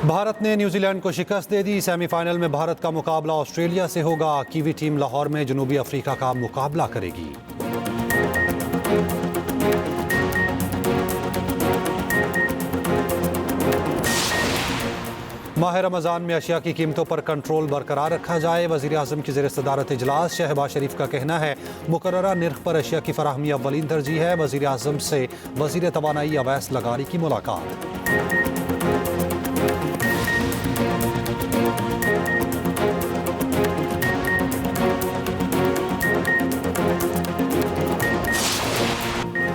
भारत ने न्यूजीलैंड को शिकस्त दे दी। सेमीफाइनल में भारत का मुकाबला ऑस्ट्रेलिया से होगा। कीवी टीम लाहौर में जनूबी अफ्रीका का मुकाबला करेगी। माह रमज़ान में अशिया की कीमतों पर कंट्रोल बरकरार रखा जाए। वज़ीर आज़म की ज़ेर सदारत इजलास शहबाज शरीफ का कहना है मुकर्ररा निर्ख पर अशिया की फराहमी अव्वलीन तरजीह है। वज़ीर आज़म से वज़ीर तवानाई अवैस लगारी की मुलाकात।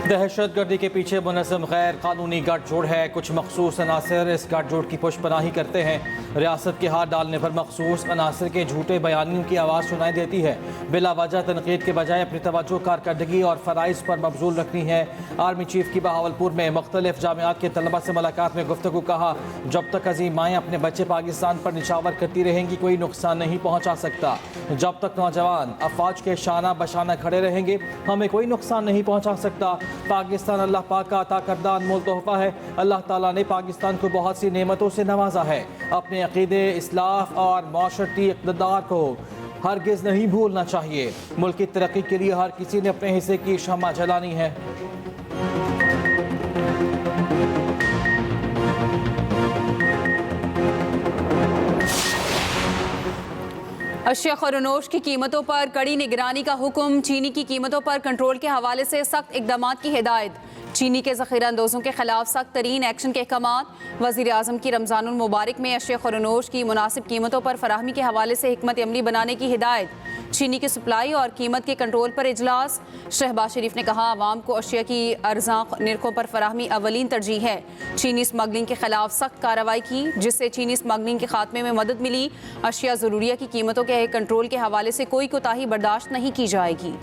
दहशतगर्दी के पीछे मुनज़्ज़म गैर कानूनी गठजोड़ है। कुछ मखसूस अनासर इस गठजोड़ की पुष्पनाही करते हैं। रियासत के हाथ डालने पर मखसूस अनासर के झूठे बयानों की आवाज़ सुनाई देती है। बिला वजह तनकीद के बजाय अपनी तवज्जो कारकर्दगी और फ़राइज़ पर मबजूल रखनी है। आर्मी चीफ की बहावलपुर में मुख्तलिफ जामियात के तलबा से मुलाकात में गुफ्तगू। कहा जब तक अजीम माएँ अपने बच्चे पाकिस्तान पर निछावर करती रहेंगी कोई नुकसान नहीं पहुँचा सकता। जब तक नौजवान अफवाज के शाना बशाना खड़े रहेंगे हमें कोई नुकसान नहीं पहुँचा सकता। पाकिस्तान अल्लाह पाक का अता करदा अनमोल तोहफा है। अल्लाह ताला ने पाकिस्तान को बहुत सी नेमतों से नवाजा है। अपने अकीदे, इस्लाह और माशरती इक़्तिदार को हरगिज़ नहीं भूलना चाहिए। मुल्क की तरक्की के लिए हर किसी ने अपने हिस्से की शम्मा जलानी है। अशिया खरनोश की कीमतों पर कड़ी निगरानी का हुक्म। चीनी की कीमतों पर कंट्रोल के हवाले से सख्त इकदाम की हिदायत। चीनी के ज़ख़ीरा अंदोज़ों के खिलाफ सख्त तरीन एक्शन के अहकाम। वज़ीर आज़म की रमज़ानुल मुबारक में अशिया खरनोश की मुनासिब कीमतों पर फराहमी के हवाले से हिकमत अमली बनाने की हिदायत। चीनी की सप्लाई और कीमत के कंट्रोल पर इजलास। शहबाज शरीफ ने कहा आवाम को अशिया की अर्ज़ा निर्खों पर फराहमी अवलीन तरजीह है। चीनी स्मगलिंग के खिलाफ सख्त कार्रवाई की जिससे चीनी स्मगलिंग के खात्मे में मदद मिली। अशिया ज़रूरिया की कीमतों के कंट्रोल के हवाले से कोई कोताही बर्दाश्त नहीं की जाएगी।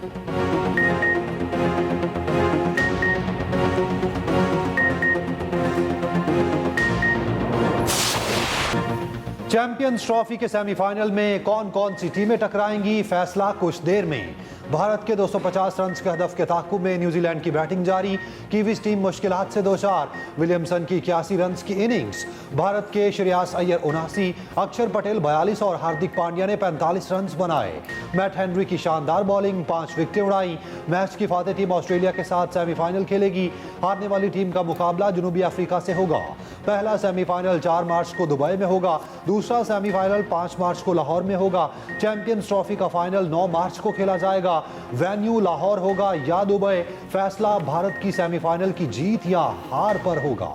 चैंपियंस ट्रॉफी के सेमीफाइनल में कौन कौन सी टीमें टकराएंगी, फैसला कुछ देर में। भारत के 250 रन के हदफ के ताक़ुब में न्यूजीलैंड की बैटिंग जारी। कीवीज टीम मुश्किलात से दो चार। विलियमसन की 81 रन की इनिंग्स। भारत के श्रेयस अय्यर 79, अक्षर पटेल 42 और हार्दिक पांड्या ने 45 रन बनाए। मैट हेनरी की शानदार बॉलिंग, 5 विकेटें उड़ाई। मैच की फातेह टीम ऑस्ट्रेलिया के साथ सेमीफाइनल खेलेगी। हारने वाली टीम का मुकाबला जनूबी अफ्रीका से होगा। पहला सेमीफाइनल 4 मार्च को दुबई में होगा। दूसरा सेमीफाइनल 5 मार्च को लाहौर में होगा। चैंपियंस ट्रॉफी का फाइनल 9 मार्च को खेला जाएगा। वेन्यू लाहौर होगा या दुबई, फैसला भारत की सेमीफाइनल की जीत या हार पर होगा।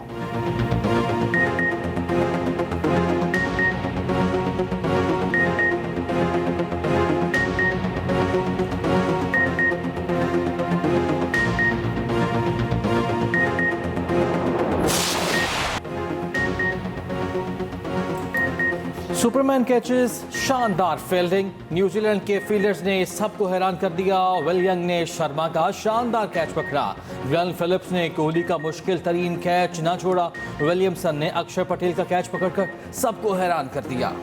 सुपरमैन कैचेस, शानदार फील्डिंग। न्यूजीलैंड के फील्डर्स ने सबको हैरान कर दिया। विलियंग ने शर्मा का शानदार कैच पकड़ा। ग्लेन फिलिप्स ने कोहली का मुश्किल तरीन कैच न छोड़ा। विलियमसन ने अक्षर पटेल का कैच पकड़कर सबको हैरान कर दिया।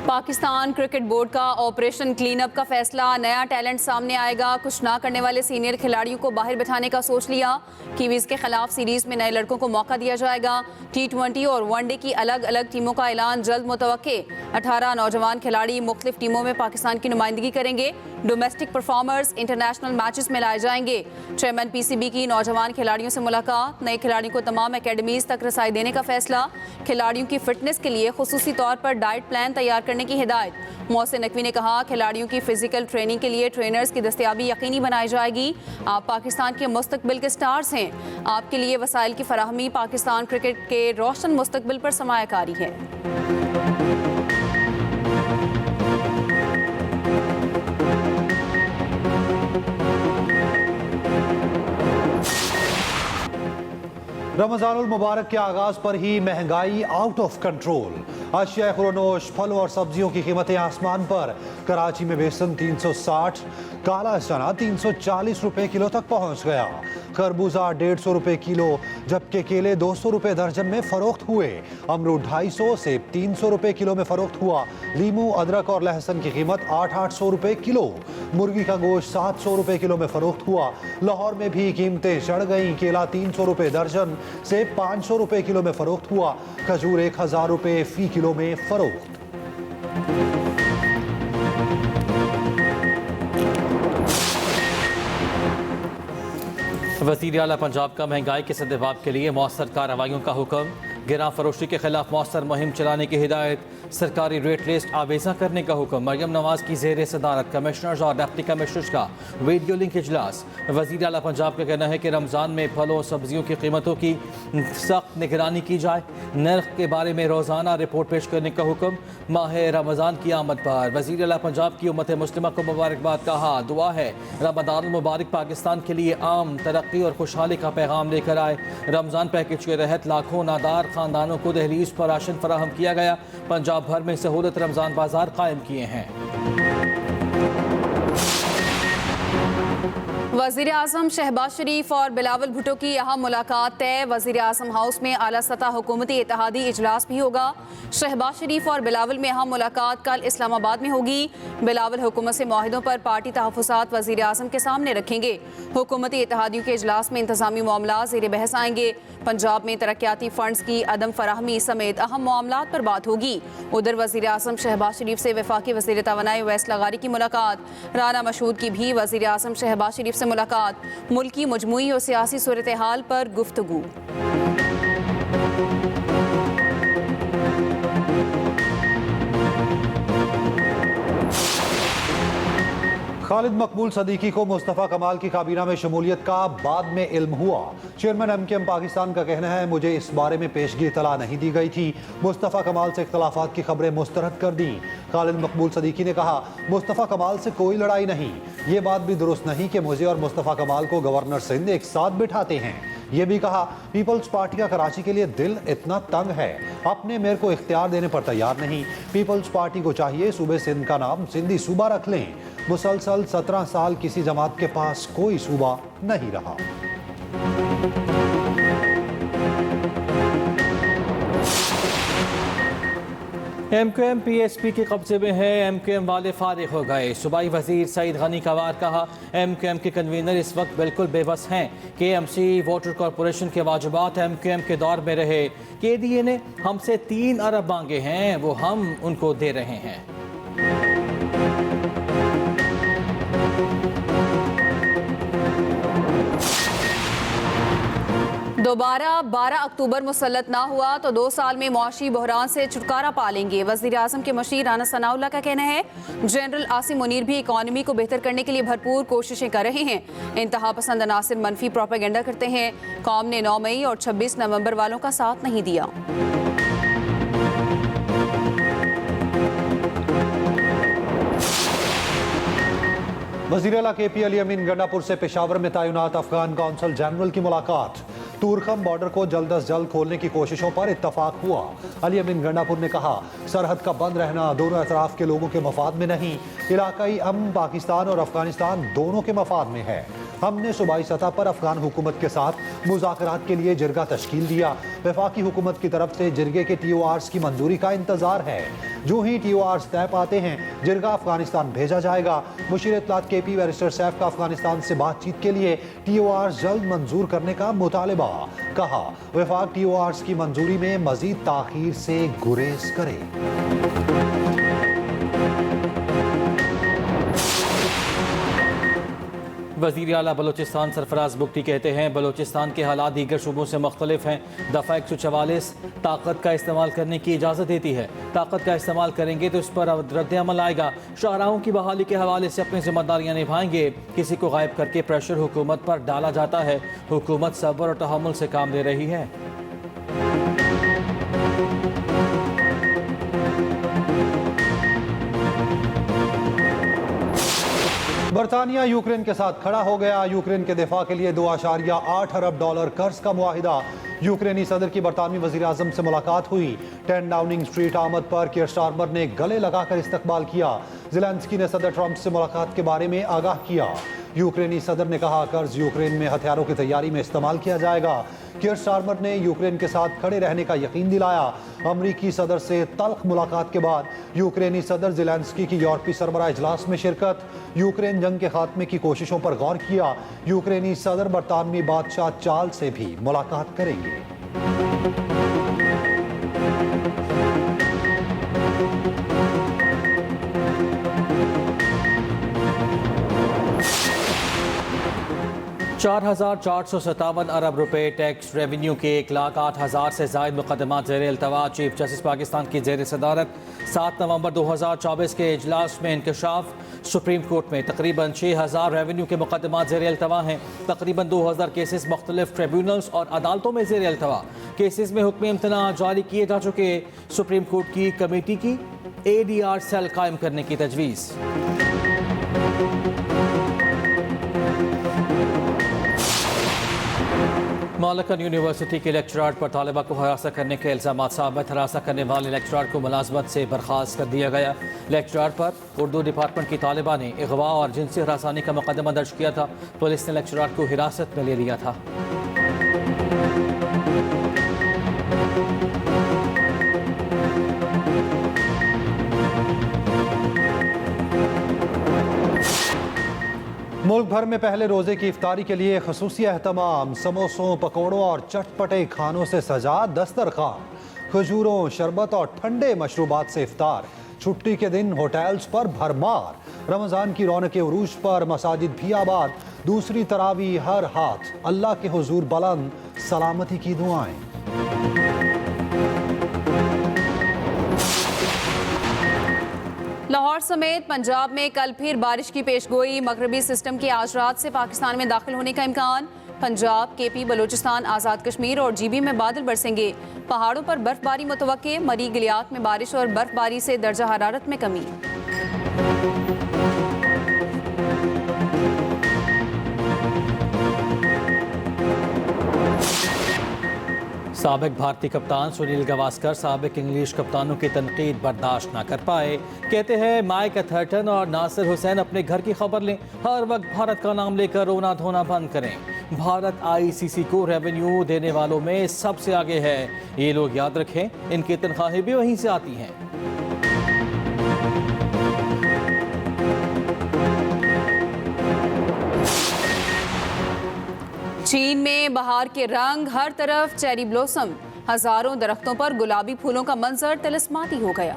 पाकिस्तान क्रिकेट बोर्ड का ऑपरेशन क्लीन अप का फैसला। नया टैलेंट सामने आएगा। कुछ ना करने वाले सीनियर खिलाड़ियों को बाहर बिठाने का सोच लिया। कीवीज के खिलाफ सीरीज में नए लड़कों को मौका दिया जाएगा। T20 और वनडे की अलग अलग टीमों का ऐलान जल्द मुतवक्के। 18 नौजवान खिलाड़ी मुख्तलिफ टीमों में पाकिस्तान की नुमाइंदगी करेंगे। डोमेस्टिक परफॉर्मर्स इंटरनेशनल मैचेस में लाए जाएंगे। चेयरमैन PCB की नौजवान खिलाड़ियों से मुलाकात। नए खिलाड़ियों को तमाम एकेडमीज तक रसाई देने का फैसला। खिलाड़ियों की फिटनेस के लिए खुसूसी तौर पर डाइट प्लान तैयार करने की हिदायत। मोहसिन नकवी ने कहा खिलाड़ियों की फिजिकल ट्रेनिंग के लिए ट्रेनर्स की दस्तयाबी यकीनी बनाई जाएगी। आप पाकिस्तान के मुस्तकबिल के स्टार्स हैं। आपके लिए वसाइल की फराहमी पाकिस्तान क्रिकेट के रोशन मुस्तकबिल पर सरमायाकारी है। रमजानुल मुबारक के आगाज पर ही महंगाई आउट ऑफ कंट्रोल। अशिया खुरोनोश, फलों और सब्जियों की कीमतें आसमान पर। कराची में बेसन 360, काला चना 340 रुपए किलो तक पहुंच गया। खरबूजा 150 रुपए किलो, जबकि केले 200 रुपए दर्जन में फरोख्त हुए। अमरूद 250 से 300 रुपए किलो में फरोख्त हुआ। लीमू, अदरक और लहसुन की कीमत 800 रुपए किलो। मुर्गी का गोश्त 700 रुपए किलो में फरोख्त हुआ। लाहौर में भी कीमतें चढ़ गईं। केला 300 रुपए दर्जन से 500 रुपए किलो में फरोख्त हुआ। खजूर 1000 रुपए फी किलो में फरोख्त। वज़ीर आला पंजाब का महंगाई के सद्दबाब के लिए मौसर कार्रवाइयों का हुक्म। गिरा फरोशी के खिलाफ मौसर मुहिम चलाने की हिदायत। सरकारी रेट लिस्ट आवेजा करने का हुक्म। मरियम नवाज की ज़ेर सदारत कमिश्नर्स और डिप्टी कमिश्नर्स का वीडियो लिंक इजलास। वज़ीर आला पंजाब का कहना है कि रमज़ान में फलों और सब्जियों की कीमतों की सख्त निगरानी की जाए। नर्ख के बारे में रोज़ाना रिपोर्ट पेश करने का हुक्म। माह रमज़ान की आमद पर वज़ीर आला पंजाब की उम्मत मुस्लिमा को मुबारकबाद कहा। दुआ है रमज़ान मुबारक पाकिस्तान के लिए आम तरक्की और खुशहाली का पैगाम लेकर आए। रमज़ान पैकेज के तहत लाखों नादार खानदानों को दहलीज पर राशन फराहम किया गया। पंजाब भर में सहूलत रमज़ान बाजार कायम किए हैं। वज़ीर आज़म शहबाज शरीफ और बिलावल भुट्टो की अहम मुलाकात तय। वज़ीर आज़म हाउस में आला सतह हुकूमती इत्तेहादी इजलास भी होगा। शहबाज शरीफ और बिलावल में अहम मुलाकात कल इस्लामाबाद में होगी। बिलावल हुकूमत से मुआहिदों पर पार्टी तहफ़्फ़ुज़ात वज़ीर आज़म के सामने रखेंगे। हुकूमती इत्तेहादियों के इजलास में इंतज़ामी मामला ज़ेर बहस आएंगे। पंजाब में तरक्याती फ़ंड्स की अदम फराहमी समेत अहम मामलात पर बात होगी। उधर वज़ीर आज़म शहबाज शरीफ से वफाकी वज़ीर तवानाई उवैस लगारी की मुलाकात। राना मशहूद की भी वज़ीर आज़म शहबाज शरीफ से मुलाकात। मुल्की मजमूई और सियासी सूरत हाल पर गुफ्तगू। खालिद मकबूल सदीकी को मुस्तफ़ा कमाल की काबीना में शमूलियत का बाद में इल्म हुआ। चेयरमैन MKM पाकिस्तान का कहना है, मुझे इस बारे में पेशगी इतला नहीं दी गई थी। मुस्तफ़ा कमाल से इख्तलाफात की खबरें मुस्तरद कर दी। खालिद मकबूल सदीकी ने कहा, मुस्तफ़ा कमाल से कोई लड़ाई नहीं। ये बात भी दुरुस्त नहीं कि मुझे और मुस्तफ़ा कमाल को गवर्नर सिंध एक साथ बिठाते हैं। ये भी कहा, पीपल्स पार्टी का कराची के लिए दिल इतना तंग है, अपने मेयर को इख्तियार देने पर तैयार नहीं। पीपल्स पार्टी को चाहिए सूबे सिंध का नाम सिंधी सूबा रख लें। मुसलसल 17 साल किसी जमात के पास कोई सूबा नहीं रहा। MKM PSP के कब्जे में है। MKM वाले फारिग हो गए। सूबाई वजीर सईद गनी कवार कहा, MKM के कन्वीनर इस वक्त बिल्कुल बेबस हैं। KMC वाटर कॉरपोरेशन के वाजिबात MKM के दौर में रहे। KDA ने हमसे 3 अरब मांगे हैं, वो हम उनको दे रहे हैं। दोबारा 12 अक्टूबर मुसल्लत ना हुआ तो 2 साल में मुआशी बहरान से छुटकारा पालेंगे। वज़ीर आज़म के मशीर राना सनाउल्लाह का कहना है, जनरल आसिम मुनीर भी इकॉनमी को बेहतर करने के लिए भरपूर कोशिशें कर रहे हैं। इंतहा पसंद अनासिर मनफी प्रोपेगेंडा करते हैं। कौम ने 9 मई और 26 नवंबर वालों का साथ नहीं दिया। वज़ीर आला KP अली अमीन गंडापुर से पेशावर में तैनात अफगान कौंसल जनरल की मुलाकात। तुरखम बॉर्डर को जल्द अज जल्द खोलने की कोशिशों पर इत्तफाक हुआ। अली अमीन गंडापुर ने कहा, सरहद का बंद रहना दोनों अतराफ के लोगों के मफाद में नहीं, इलाकाई अमन पाकिस्तान और अफगानिस्तान दोनों के मफाद में है। हमने सूबाई सतह पर अफगान हुकूमत के साथ मुज़ाकरात के लिए जिरगा तश्कील दिया। वफाकी हुकूमत की तरफ से जिरगे के TORs की मंजूरी का इंतजार है। जो ही TORs तय पाते हैं, जिरगा अफगानिस्तान भेजा जाएगा। मुशीर इत्तलात KP बैरिस्टर सैफ का अफगानिस्तान से बातचीत के लिए TORs जल्द मंजूर करने का मुतालबा। कहा, वफाक TORs की मंजूरी में मजीद ताखीर से गुरेज करे। वज़ीर आला बलोचिस्तान सरफराज बुगटी कहते हैं, बलोचिस्तान के हालात दीगर सूबों से मुख्तलिफ हैं। दफ़ा 144 ताकत का इस्तेमाल करने की इजाज़त देती है। ताकत का इस्तेमाल करेंगे तो इस पर रद्द अमल आएगा। शाहराहों की बहाली के हवाले से अपनी जिम्मेदारियाँ निभाएंगे। किसी को गायब करके प्रेशर हुकूमत पर डाला जाता है। हुकूमत सब्र और तहम्मुल से काम ले रही है। बरतानिया यूक्रेन के साथ खड़ा हो गया। यूक्रेन के दिफा के लिए $2.8 अरब कर्ज का मुआहिदा। यूक्रेनी सदर की बरतानवी वजीर आजम से मुलाकात हुई। 10 डाउनिंग स्ट्रीट आमद पर कीयर स्टारमर ने गले लगाकर इस्तकबाल किया। ज़ेलेंस्की ने सदर ट्रंप से मुलाकात के बारे में आगाह किया। यूक्रेनी सदर ने कहा कर्ज यूक्रेन में हथियारों की तैयारी में इस्तेमाल किया जाएगा। कीयर स्टारमर ने यूक्रेन के साथ खड़े रहने का यकीन दिलाया। अमरीकी सदर से तल्ख मुलाकात के बाद यूक्रेनी सदर ज़ेलेंस्की की यूरोपीय सरबराह इजलास में शिरकत। यूक्रेन जंग के खात्मे की कोशिशों पर गौर किया। यूक्रेनी सदर बरतानवी बादशाह चार्ल्स से भी मुलाकात करेंगे। $4,457 अरब रुपए टैक्स रेवेन्यू के 1,08,000 से जायद मुकदमात ज़ेर अल्तवा। चीफ जस्टिस पाकिस्तान की ज़ेर सदारत 7 नवंबर 2024 के इजलास में इंकशाफ। सुप्रीम कोर्ट में तकरीबन 6,000 रेवेन्यू के मुकदमात ज़ेर अल्तवा हैं। तकरीबन 2,000 केसेस मुख्तलिफ ट्रिब्यूनल्स और अदालतों में ज़ेर अल्तवा। केसेस में हुक्म इम्तना जारी किए जा चुके। सुप्रीम कोर्ट की कमेटी की ADR सेल कायम करने की तजवीज़। मालकन यूनिवर्सिटी के लेक्चरार पर तालिबा को हरासा करने के इल्ज़ाम साबित। हरासा करने वाले लेक्चरार को मुलाजमत से बर्खास्त कर दिया गया। लेक्चरार पर उर्दू डिपार्टमेंट की तालिबा ने अगवा और जिनसी हरासानी का मुकदमा दर्ज किया था। पुलिस ने लेक्चरार को हिरासत में ले लिया था। मुल्क भर में पहले रोजे की इफ्तारी के लिए खसूसी एहतमाम। समोसों, पकौड़ों और चटपटे खानों से सजा दस्तरखान। खजूरों, शरबत और ठंडे मशरूबात से इफ्तार। छुट्टी के दिन होटल्स पर भरमार। रमजान की रौनक उरूज पर मसाजिद भी आबाद। दूसरी तरावी हर हाथ अल्लाह के हुजूर बुलंद, सलामती की दुआएं। लाहौर समेत पंजाब में कल फिर बारिश की पेशगोई। मगरबी सिस्टम के आज रात से पाकिस्तान में दाखिल होने का इम्कान। पंजाब, KP, बलूचिस्तान, आज़ाद कश्मीर और GB में बादल बरसेंगे। पहाड़ों पर बर्फबारी मुतवक्के। मरी गिलियात में बारिश और बर्फबारी से दर्जा हरारत में कमी। साबिक भारतीय कप्तान सुनील गावस्कर साबिक इंग्लिश कप्तानों की तनकीद बर्दाश्त न कर पाए। कहते हैं माइक एथर्टन और नासिर हुसैन अपने घर की खबर लें। हर वक्त भारत का नाम लेकर रोना धोना बंद करें। भारत ICC को रेवेन्यू देने वालों में सबसे आगे है। ये लोग याद रखें, इनकी तनख्वाहें भी वहीं से आती हैं। चीन में बहार के रंग, हर तरफ चेरी ब्लॉसम। हजारों दरख्तों पर गुलाबी फूलों का मंजर तिलिस्माती हो गया।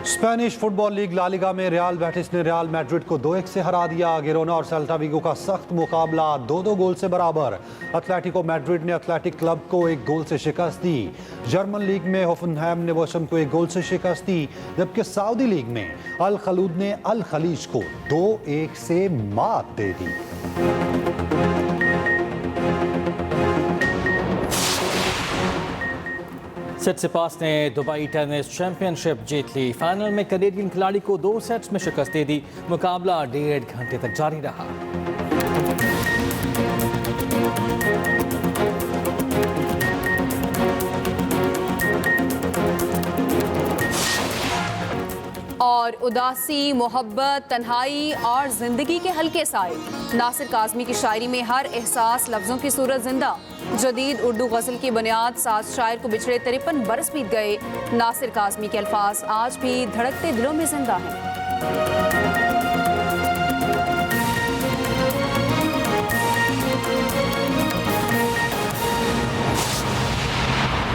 Spanish football league La Liga में रियल बेटिस ने रियल मैड्रिड को 2-1 से हरा दिया। गिरोना और सेल्टा विगो का सख्त मुकाबला 2-2 गोल से बराबर। एटलेटिको मैड्रिड ने एथलेटिक क्लब को 1 गोल से शिकस्त दी। जर्मन लीग में होफनहाइम ने बोशम को 1 गोल से शिकस्त दी, जबकि सऊदी लीग में अल खलूद ने अल खलीज को 2-1 से मात दे दी। सिटसिपास ने दुबई टेनिस चैंपियनशिप जीत ली। फाइनल में कैनेडियन खिलाड़ी को 2 सेट्स में शिकस्त दे दी। मुकाबला 1.5 घंटे तक जारी रहा। और उदासी, मोहब्बत, तन्हाई और जिंदगी के हल्के साए। नासिर काज़मी की शायरी में हर एहसास लफ्ज़ों की सूरत जिंदा। जदीद उर्दू गज़ल की बुनियाद, साज शायर को बिछड़े 53 बरस बीत गए। नासिर काज़मी के अल्फाज आज भी धड़कते दिलों में जिंदा हैं।